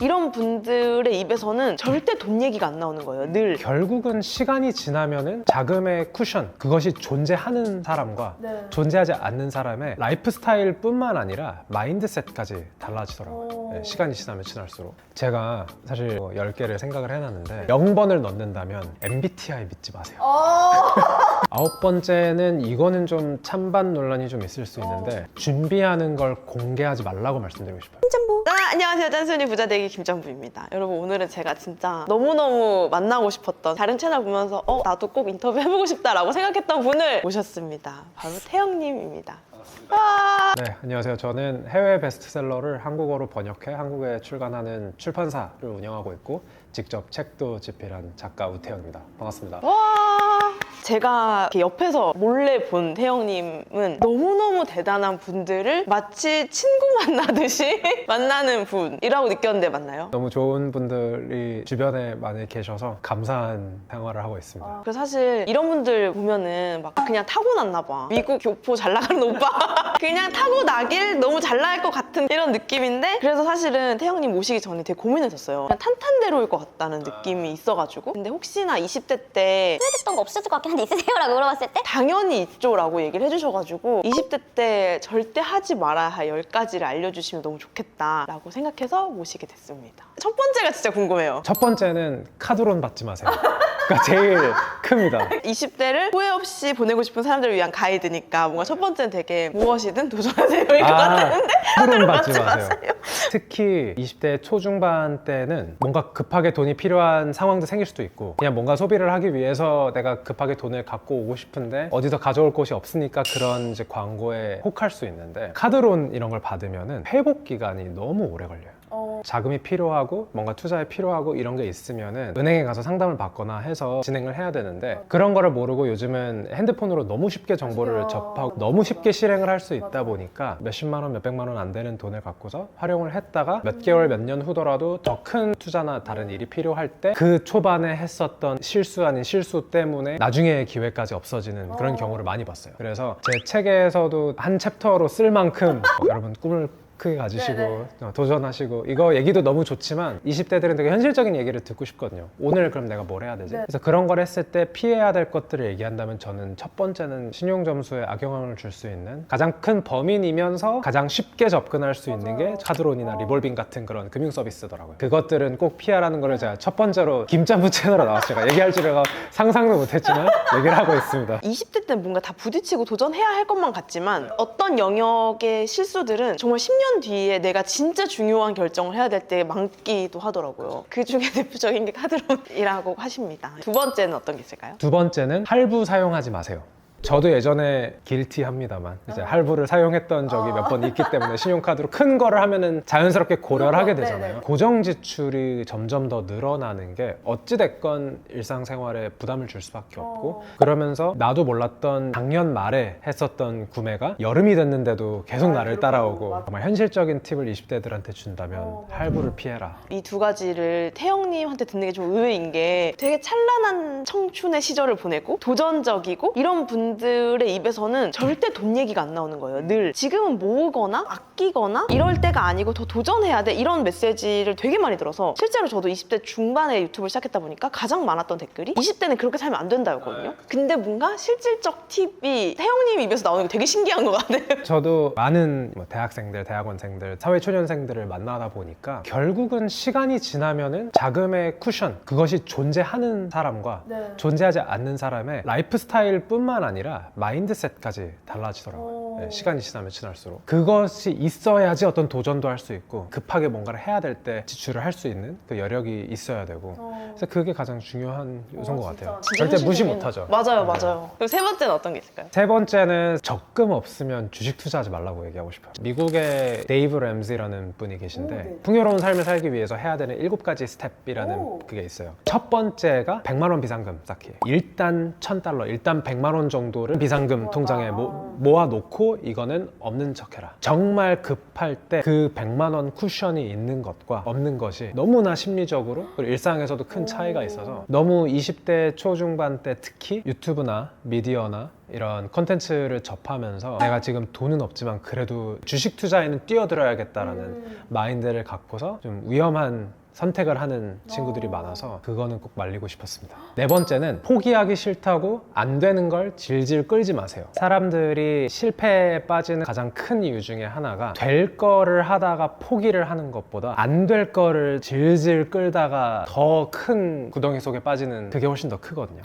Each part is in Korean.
이런 분들의 입에서는 절대 돈 얘기가 안 나오는 거예요. 늘. 결국은 시간이 지나면은 자금의 쿠션, 그것이 존재하는 사람과 존재하지 않는 사람의 라이프 스타일 뿐만 아니라 마인드셋까지 달라지더라고요. 네, 시간이 지나면 지날수록. 제가 사실 10개를 생각을 해놨는데 0번을 넣는다면 MBTI 믿지 마세요. 9번째는 이거는 좀 찬반 논란이 좀 있을 수 있는데 준비하는 걸 공개하지 말라고 말씀드리고 싶어요. 안녕하세요. 짠순이 부자되기 김정부입니다. 여러분, 오늘은 제가 진짜 너무너무 만나고 싶었던, 다른 채널 보면서 나도 꼭 인터뷰 해보고 싶다라고 생각했던 분을 모셨습니다. 바로 태영님입니다. 네, 안녕하세요. 저는 해외 베스트셀러를 한국어로 번역해 한국에 출간하는 출판사를 운영하고 있고 직접 책도 집필한 작가 우태영입니다. 반갑습니다. 와, 제가 이렇게 옆에서 몰래 본 태영님은 너무너무 대단한 분들을 마치 친구 만나듯이 만나는 분이라고 느꼈는데 맞나요? 너무 좋은 분들이 주변에 많이 계셔서 감사한 생활을 하고 있습니다. 그래서 사실 이런 분들 보면은 막 그냥 타고났나 봐. 미국 교포 잘 나가는 오빠 그냥 타고나길 너무 잘 나갈 것 같은 이런 느낌인데, 그래서 사실은 태영님 모시기 전에 되게 고민했었어요. 그냥 탄탄대로일 것 같다는 느낌이 있어가지고. 근데 혹시나 20대 때 후회됐던 거 없을 것 같긴 한데 있으세요? 라고 물어봤을 때 당연히 있죠 라고 얘기를 해주셔가지고 20대 때 절대 하지 말아야 할 10가지를 알려주시면 너무 좋겠다 라고 생각해서 모시게 됐습니다. 첫 번째가 진짜 궁금해요. 첫 번째는 카드론 받지 마세요. 그러니까 제일 큽니다. 20대를 후회 없이 보내고 싶은 사람들을 위한 가이드니까 뭔가 첫 번째는 되게 무엇이든 도전하세요 일 것 같았는데 카드론 받지 마세요. 특히 20대 초중반 때는 뭔가 급하게 돈이 필요한 상황도 생길 수도 있고, 그냥 뭔가 소비를 하기 위해서 내가 급하게 돈을 갖고 오고 싶은데 어디서 가져올 곳이 없으니까 그런 이제 광고에 혹할 수 있는데, 카드론 이런 걸 받으면은 회복 기간이 너무 오래 걸려요. 자금이 필요하고 뭔가 투자에 필요하고 이런 게 있으면은 은행에 가서 상담을 받거나 해서 진행을 해야 되는데, 그런 거를 모르고 요즘은 핸드폰으로 너무 쉽게 정보를 접하고 너무 쉽게 실행을 할 수 있다 보니까 몇십만 원, 몇백만 원 안 되는 돈을 갖고서 활용을 했다가 몇 개월, 몇 년 후더라도 더 큰 투자나 다른 일이 필요할 때 그 초반에 했었던 실수 아닌 실수 때문에 나중에 기회까지 없어지는 그런 경우를 많이 봤어요. 그래서 제 책에서도 한 챕터로 쓸 만큼 여러분 꿈을 크게 가지시고 도전하시고, 이거 얘기도 너무 좋지만 20대들은 되게 현실적인 얘기를 듣고 싶거든요. 오늘 그럼 내가 뭘 해야 되지? 그래서 그런 걸 했을 때 피해야 될 것들을 얘기한다면 저는 첫 번째는 신용 점수에 악영향을 줄 수 있는 가장 큰 범인이면서 가장 쉽게 접근할 수 있는 게 카드론이나 리볼빙 같은 그런 금융 서비스더라고요. 그것들은 꼭 피하라는 거를 제가 첫 번째로 김짬부 채널에 나와서 제가 얘기할 줄은 상상도 못했지만 얘기를 하고 있습니다. 20대 때 뭔가 다 부딪히고 도전해야 할 것만 같지만 어떤 영역의 실수들은 정말 10년 뒤에 내가 진짜 중요한 결정을 해야 될 때 많기도 하더라고요. 그 중에 대표적인 게 카드론이라고 하십니다. 두 번째는 어떤 게 있을까요? 두 번째는 할부 사용하지 마세요. 저도 예전에 길티합니다만 이제 할부를 사용했던 적이 몇 번 있기 때문에 신용카드로 큰 거를 하면은 자연스럽게 고려를 하게 되잖아요. 고정 지출이 점점 더 늘어나는 게 어찌됐건 일상생활에 부담을 줄 수밖에 없고, 그러면서 나도 몰랐던 작년 말에 했었던 구매가 여름이 됐는데도 계속 나를 따라오고, 정말 현실적인 팁을 20대들한테 준다면 할부를 피해라. 이 두 가지를 태영님한테 듣는 게 좀 의외인 게, 되게 찬란한 청춘의 시절을 보내고 도전적이고 이런 분들의 입에서는 절대 돈 얘기가 안 나오는 거예요. 늘 지금은 모으거나 아끼거나 이럴 때가 아니고 더 도전해야 돼, 이런 메시지를 되게 많이 들어서 실제로 저도 20대 중반에 유튜브를 시작했다 보니까 가장 많았던 댓글이 20대는 그렇게 살면 안 된다였거든요. 근데 뭔가 실질적 팁이 태영님 입에서 나오는 게 되게 신기한 것 같아요. 저도 많은 대학생들, 대학원생들, 사회초년생들을 만나다 보니까 결국은 시간이 지나면은 자금의 쿠션, 그것이 존재하는 사람과 존재하지 않는 사람의 라이프 스타일 뿐만 아니라 마인드셋까지 달라지더라고요. 네, 시간이 지나면 지날수록 그것이 있어야지 어떤 도전도 할 수 있고, 급하게 뭔가를 해야 될 때 지출을 할 수 있는 그 여력이 있어야 되고, 그래서 그게 가장 중요한 요소인 것 같아요. 절대 무시 못하죠. 맞아요, 맞아요. 그럼 세 번째는 어떤 게 있을까요? 세 번째는 적금 없으면 주식 투자하지 말라고 얘기하고 싶어요. 미국의 데이브 램지라는 분이 계신데 풍요로운 삶을 살기 위해서 해야 되는 7가지 스텝이라는 그게 있어요. 첫 번째가 100만 원 비상금 쌓기. 일단 $1,000, 일단 100만 원 정도를 비상금 통장에 모아놓고 그리고 이거는 없는 척해라. 정말 급할 때 그 100만 원 쿠션이 있는 것과 없는 것이 너무나 심리적으로 그리고 일상에서도 큰 차이가 있어서 너무 20대 초중반 때 특히 유튜브나 미디어나 이런 컨텐츠를 접하면서 내가 지금 돈은 없지만 그래도 주식 투자에는 뛰어들어야겠다라는 마인드를 갖고서 좀 위험한 선택을 하는 친구들이 많아서 그거는 꼭 말리고 싶었습니다. 네 번째는 포기하기 싫다고 안 되는 걸 질질 끌지 마세요. 사람들이 실패에 빠지는 가장 큰 이유 중에 하나가 될 거를 하다가 포기를 하는 것보다 안 될 거를 질질 끌다가 더 큰 구덩이 속에 빠지는 그게 훨씬 더 크거든요.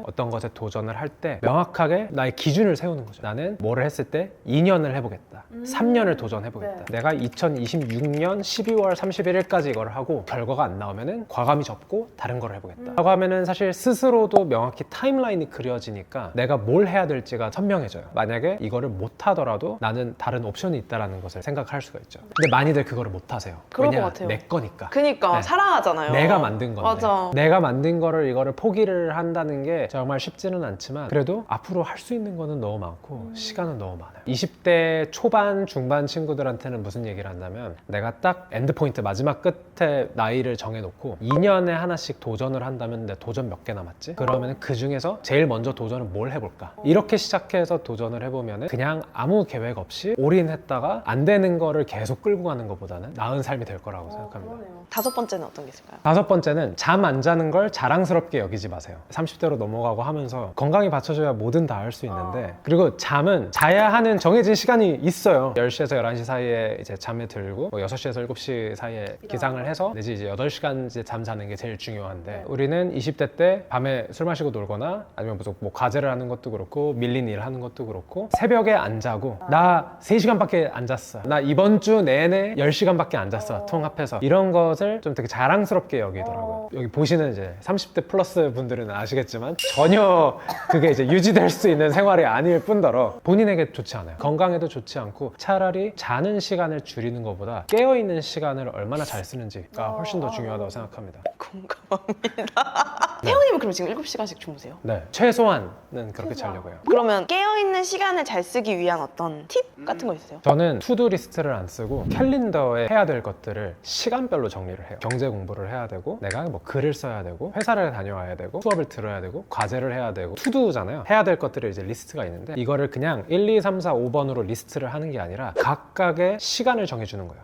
어떤 것에 도전을 할 때 명확하게 나의 기준을 세우는 거죠. 나는 뭐를 했을 때 2년을 해보겠다. 3년을 도전해보겠다. 내가 2026년 12월 31일까지 이걸 하고 결과가 안 나오면은 과감히 접고 다른 걸 해보겠다 라고 하면은 사실 스스로도 명확히 타임라인이 그려지니까 내가 뭘 해야 될지가 선명해져요. 만약에 이거를 못 하더라도 나는 다른 옵션이 있다는 것을 생각할 수가 있죠. 근데 많이들 그거를 못 하세요. 그럴 왜냐? 것 같아요. 내 거니까. 그니까 네. 사랑하잖아요. 내가 만든 건데 맞아. 내가 만든 거를 이거를 포기를 한다는 게 정말 쉽지는 않지만 그래도 앞으로 할 수 있는 거는 너무 많고 시간은 너무 많아요. 20대 초반 중반 친구들한테는 무슨 얘기를 한다면 내가 딱 엔드포인트 마지막 끝에 나이를 정해놓고 2년에 하나씩 도전을 한다면 내 도전 몇 개 남았지? 그러면 그 중에서 제일 먼저 도전은 뭘 해볼까? 이렇게 시작해서 도전을 해보면 그냥 아무 계획 없이 올인했다가 안 되는 거를 계속 끌고 가는 것보다는 나은 삶이 될 거라고 생각합니다. 다섯 번째는 어떤 게 있을까요? 다섯 번째는 잠 안 자는 걸 자랑스럽게 여기지 마세요. 30대로 넘어가고 하면서 건강이 받쳐줘야 뭐든 다 할 수 있는데 그리고 잠은 자야 하는 정해진 시간이 있어요. 10시에서 11시 사이에 이제 잠에 들고 뭐 6시에서 7시 사이에 기상을 해서 내지 이제 8시간 이제 잠 자는 게 제일 중요한데 우리는 20대 때 밤에 술 마시고 놀거나 아니면 무슨 뭐 과제를 하는 것도 그렇고 밀린 일 하는 것도 그렇고 새벽에 안 자고 나 3시간밖에 안 잤어. 나 이번 주 내내 10시간밖에 안 잤어. 통합해서 이런 것을 좀 되게 자랑스럽게 여기더라고요. 여기 보시는 이제 30대 플러스 분들은 아시겠지만 전혀 그게 이제 유지될 수 있는 생활이 아닐 뿐더러 본인에게 좋지 않아요. 건강에도 좋지 않고 차라리 자는 시간을 줄이는 것보다 깨어있는 시간을 얼마나 잘 쓰는지가 훨씬 더 중요하다고 생각합니다. 공감합니다. 태영님은 그럼 지금 7시간씩 주무세요? 네, 최소한은 그렇게 자려고 해요. 그러면 깨어있는 시간을 잘 쓰기 위한 어떤 팁 같은 거 있으세요? 저는 투두 리스트를 안 쓰고 캘린더에 해야 될 것들을 시간별로 정리를 해요. 경제 공부를 해야 되고 내가 뭐 글을 써야 되고 회사를 다녀와야 되고 수업을 들어야 되고 과제를 해야 되고 투두잖아요. 해야 될 것들이 이제 리스트가 있는데 이거를 그냥 1, 2, 3, 4, 5번으로 리스트를 하는 게 아니라 각각의 시간을 정해주는 거예요.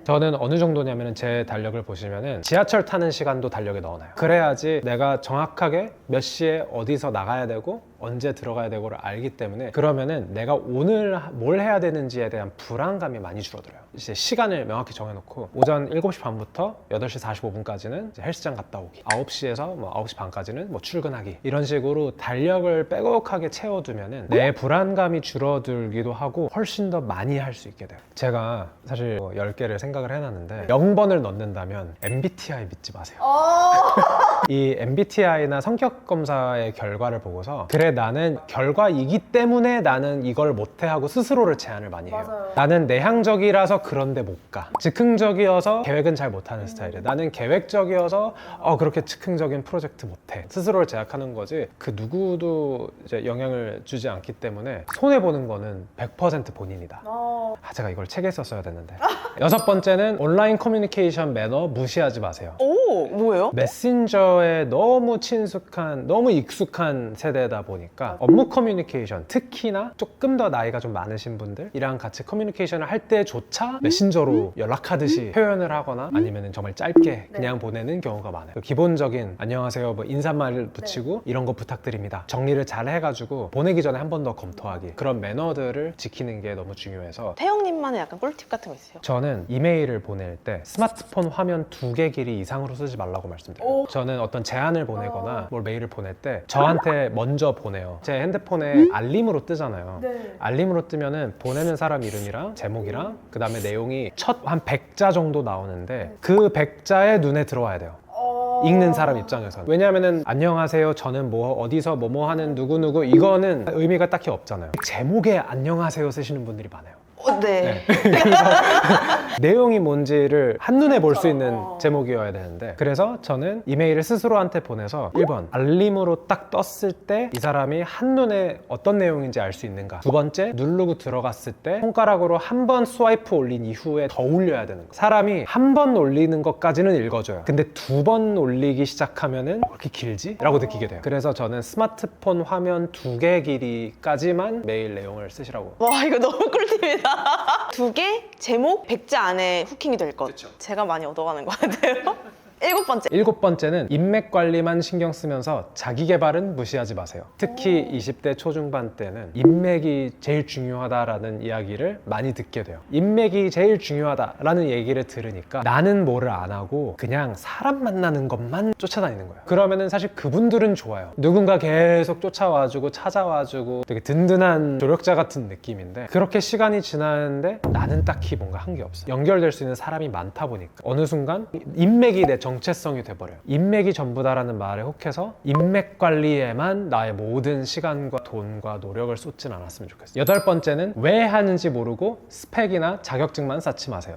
저는 어느 정도냐면 제 달력을 보시면은 지하철 타는 시간도 달력에 넣어놔요. 그래야지 내가 정확하게 몇 시에 어디서 나가야 되고 언제 들어가야 되고를 알기 때문에 그러면은 내가 오늘 뭘 해야 되는지에 대한 불안감이 많이 줄어들어요. 이제 시간을 명확히 정해놓고 오전 7시 반부터 8시 45분까지는 헬스장 갔다 오기 9시에서 뭐 9시 반까지는 뭐 출근하기 이런 식으로 달력을 빼곡하게 채워두면은 내 불안감이 줄어들기도 하고 훨씬 더 많이 할 수 있게 돼요. 제가 사실 뭐 10개를 생각을 해놨는데 0번을 넣는다면 MBTI 믿지 마세요. 이 MBTI나 성격 검사의 결과를 보고서 그래 나는 결과이기 때문에 나는 이걸 못해 하고 스스로를 제한을 많이 해요. 나는 내향적이라서 그런데 못 가. 즉흥적이어서 계획은 잘 못하는 스타일이야. 나는 계획적이어서 그렇게 즉흥적인 프로젝트 못해. 스스로를 제약하는 거지 그 누구도 이제 영향을 주지 않기 때문에 손해보는 거는 100% 본인이다. 제가 이걸 책에 썼어야 됐는데. 여섯 번째는 온라인 커뮤니케이션 매너 무시하지 마세요. 오, 뭐예요? 메신저에 너무 친숙한, 너무 익숙한 세대다 보니까 업무 커뮤니케이션, 특히나 조금 더 나이가 좀 많으신 분들이랑 같이 커뮤니케이션을 할 때조차 메신저로 연락하듯이 표현을 하거나 아니면 정말 짧게 그냥 보내는 경우가 많아요. 기본적인 안녕하세요, 뭐 인사말 붙이고 이런 거 부탁드립니다. 정리를 잘 해가지고 보내기 전에 한 번 더 검토하기. 그런 매너들을 지키는 게 너무 중요해서 태영님만의 약간 꿀팁 같은 거 있어요? 저는 이메일을 보낼 때 스마트폰 화면 2개 길이 이상으로 쓰지 말라고 말씀드려요. 저는 어떤 제안을 보내거나 뭘 메일을 보낼 때 저한테 먼저 보내요. 제 핸드폰에 알림으로 뜨잖아요. 알림으로 뜨면은 보내는 사람 이름이랑 제목이랑 그 다음에 내용이 첫 한 100자 정도 나오는데 그 100자의 눈에 들어와야 돼요. 읽는 사람 입장에서는. 왜냐하면은 안녕하세요 저는 뭐 어디서 뭐뭐 하는 누구누구 이거는 의미가 딱히 없잖아요. 제목에 안녕하세요 쓰시는 분들이 많아요. 네. 내용이 뭔지를 한눈에 볼 수 있는 제목이어야 되는데, 그래서 저는 이메일을 스스로한테 보내서 1번 알림으로 딱 떴을 때 이 사람이 한눈에 어떤 내용인지 알 수 있는가, 두 번째 누르고 들어갔을 때 손가락으로 한 번 스와이프 올린 이후에 더 올려야 되는 거. 사람이 한 번 올리는 것까지는 읽어줘요. 근데 두 번 올리기 시작하면은 왜 이렇게 길지? 라고 느끼게 돼요. 그래서 저는 스마트폰 화면 2개 길이까지만 메일 내용을 쓰시라고. 와, 이거 너무 꿀팁이다. 2개, 제목, 100자 안에 후킹이 될 것. 제가 많이 얻어가는 것 같아요. 7번째. 7번째는 인맥 관리만 신경 쓰면서 자기 개발은 무시하지 마세요. 특히 20대 초중반 때는 인맥이 제일 중요하다라는 이야기를 많이 듣게 돼요. 인맥이 제일 중요하다라는 얘기를 들으니까 나는 뭐를 안 하고 그냥 사람 만나는 것만 쫓아다니는 거예요. 그러면은 사실 그분들은 좋아요. 누군가 계속 쫓아와주고 찾아와주고 되게 든든한 조력자 같은 느낌인데, 그렇게 시간이 지나는데 나는 딱히 뭔가 한 게 없어. 연결될 수 있는 사람이 많다 보니까 어느 순간 인맥이 내 정체성이 돼버려요. 인맥이 전부다라는 말에 혹해서 인맥 관리에만 나의 모든 시간과 돈과 노력을 쏟진 않았으면 좋겠어요. 8번째는 왜 하는지 모르고 스펙이나 자격증만 쌓지 마세요.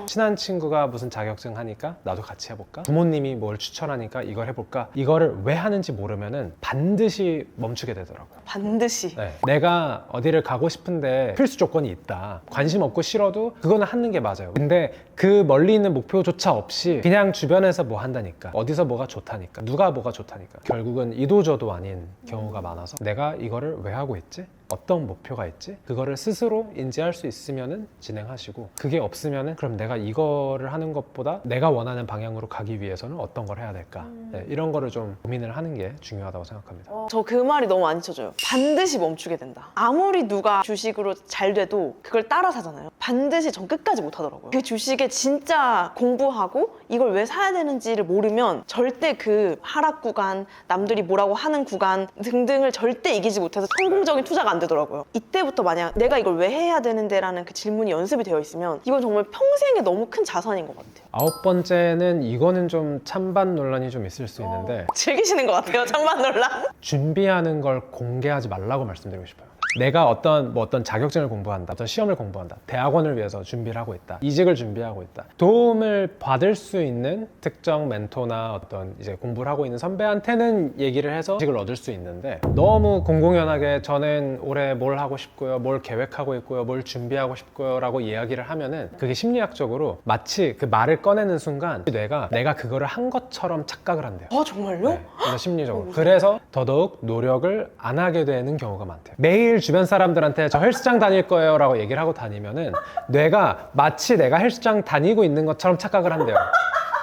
친한 친구가 무슨 자격증 하니까 나도 같이 해볼까? 부모님이 뭘 추천하니까 이걸 해볼까? 이거를 왜 하는지 모르면은 반드시 멈추게 되더라고요. 반드시. 네. 내가 어디를 가고 싶은데 필수 조건이 있다. 관심 없고 싫어도 그거는 하는 게 맞아요. 근데 그 멀리 있는 목표조차 없이 그냥 주변에서 뭐 한다니까, 어디서 뭐가 좋다니까, 누가 뭐가 좋다니까, 결국은 이도저도 아닌 경우가 많아서 내가 이거를 왜 하고 있지? 어떤 목표가 있지? 그거를 스스로 인지할 수 있으면은 진행하시고, 그게 없으면은 그럼 내가 이거를 하는 것보다 내가 원하는 방향으로 가기 위해서는 어떤 걸 해야 될까? 네, 이런 거를 좀 고민을 하는 게 중요하다고 생각합니다. 저 그 말이 너무 안 쳐져요. 반드시 멈추게 된다. 아무리 누가 주식으로 잘 돼도 그걸 따라 사잖아요. 반드시 전 끝까지 못 하더라고요. 그 주식에 진짜 공부하고 이걸 왜 사야 되는지를 모르면 절대 그 하락 구간, 남들이 뭐라고 하는 구간 등등을 절대 이기지 못해서 성공적인 투자가 안 되더라고요. 이때부터 만약 내가 이걸 왜 해야 되는데 라는 그 질문이 연습이 되어 있으면 이건 정말 평생에 너무 큰 자산인 것 같아요. 9번째는 이거는 좀 찬반 논란이 좀 있을 수 있는데, 즐기시는 것 같아요. 장만 논란. 준비하는 걸 공개하지 말라고 말씀드리고 싶어요. 내가 어떤 자격증을 공부한다, 어떤 시험을 공부한다, 대학원을 위해서 준비를 하고 있다, 이직을 준비하고 있다, 도움을 받을 수 있는 특정 멘토나 어떤 이제 공부를 하고 있는 선배한테는 얘기를 해서 지식을 얻을 수 있는데, 너무 공공연하게 저는 올해 뭘 하고 싶고요, 뭘 계획하고 있고요, 뭘 준비하고 싶고요 라고 이야기를 하면은 그게 심리학적으로 마치 그 말을 꺼내는 순간 뇌가 내가 그거를 한 것처럼 착각을 한대요. 정말요? 네, 그래서 심리적으로. 그래서 더더욱 노력을 안 하게 되는 경우가 많대요. 매일 주변 사람들한테 저 헬스장 다닐 거예요 라고 얘기를 하고 다니면은 뇌가 마치 내가 헬스장 다니고 있는 것처럼 착각을 한대요.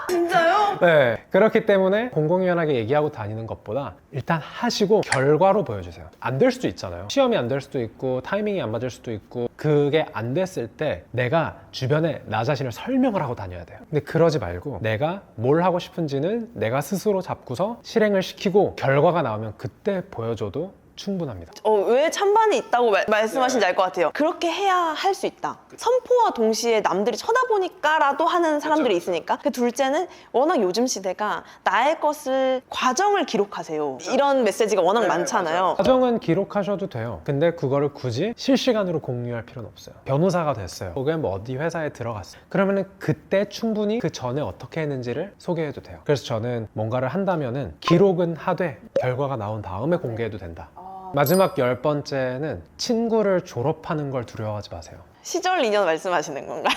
진짜요? 네, 그렇기 때문에 공공연하게 얘기하고 다니는 것보다 일단 하시고 결과로 보여주세요. 안 될 수도 있잖아요. 시험이 안 될 수도 있고 타이밍이 안 맞을 수도 있고, 그게 안 됐을 때 내가 주변에 나 자신을 설명을 하고 다녀야 돼요. 근데 그러지 말고 내가 뭘 하고 싶은지는 내가 스스로 잡고서 실행을 시키고 결과가 나오면 그때 보여줘도 충분합니다. 왜 찬반이 있다고 말씀하신지 알 것 같아요. 그렇게 해야 할 수 있다. 선포와 동시에 남들이 쳐다보니까라도 하는 사람들이 있으니까. 그 둘째는 워낙 요즘 시대가 나의 것을 과정을 기록하세요. 이런 메시지가 워낙 많잖아요. 과정은 기록하셔도 돼요. 근데 그거를 굳이 실시간으로 공유할 필요는 없어요. 변호사가 됐어요. 혹은 뭐 어디 회사에 들어갔어요. 그러면은 그때 충분히 그 전에 어떻게 했는지를 소개해도 돼요. 그래서 저는 뭔가를 한다면은 기록은 하되 결과가 나온 다음에 공개해도 된다. 마지막 10번째는 친구를 졸업하는 걸 두려워하지 마세요. 시절 인연 말씀하시는 건가요?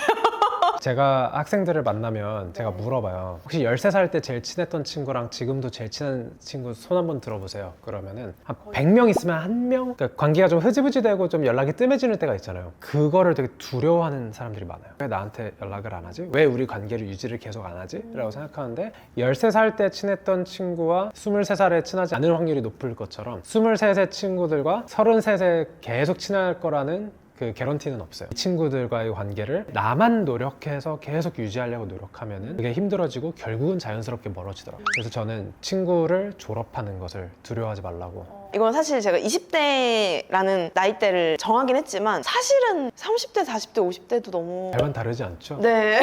제가 학생들을 만나면 제가 물어봐요. 혹시 13살 때 제일 친했던 친구랑 지금도 제일 친한 친구 손 한번 들어보세요. 그러면은 한 100명 있으면 1명? 그러니까 관계가 좀 흐지부지 되고 좀 연락이 뜸해지는 때가 있잖아요. 그거를 되게 두려워하는 사람들이 많아요. 왜 나한테 연락을 안 하지? 왜 우리 관계를 유지를 계속 안 하지? 라고 생각하는데, 13살 때 친했던 친구와 23살에 친하지 않을 확률이 높을 것처럼 23세 친구들과 33세 계속 친할 거라는 그 개런티는 없어요. 이 친구들과의 관계를 나만 노력해서 계속 유지하려고 노력하면은 그게 힘들어지고 결국은 자연스럽게 멀어지더라고요. 그래서 저는 친구를 졸업하는 것을 두려워하지 말라고. 이건 사실 제가 20대라는 나이대를 정하긴 했지만 사실은 30대, 40대, 50대도 너무 별반 다르지 않죠? 네.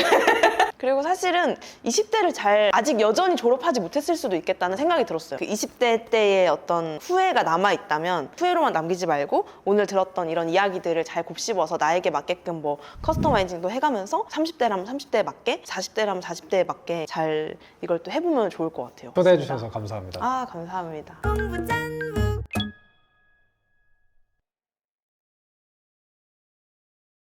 그리고 사실은 20대를 잘 아직 여전히 졸업하지 못했을 수도 있겠다는 생각이 들었어요. 그 20대 때의 어떤 후회가 남아있다면 후회로만 남기지 말고 오늘 들었던 이런 이야기들을 잘 곱씹어서 나에게 맞게끔 뭐 커스터마이징도 해가면서 30대라면 30대에 맞게 40대라면 40대에 맞게 잘 이걸 또 해보면 좋을 것 같아요. 초대해 주셔서 감사합니다. 아, 감사합니다. 공부 짠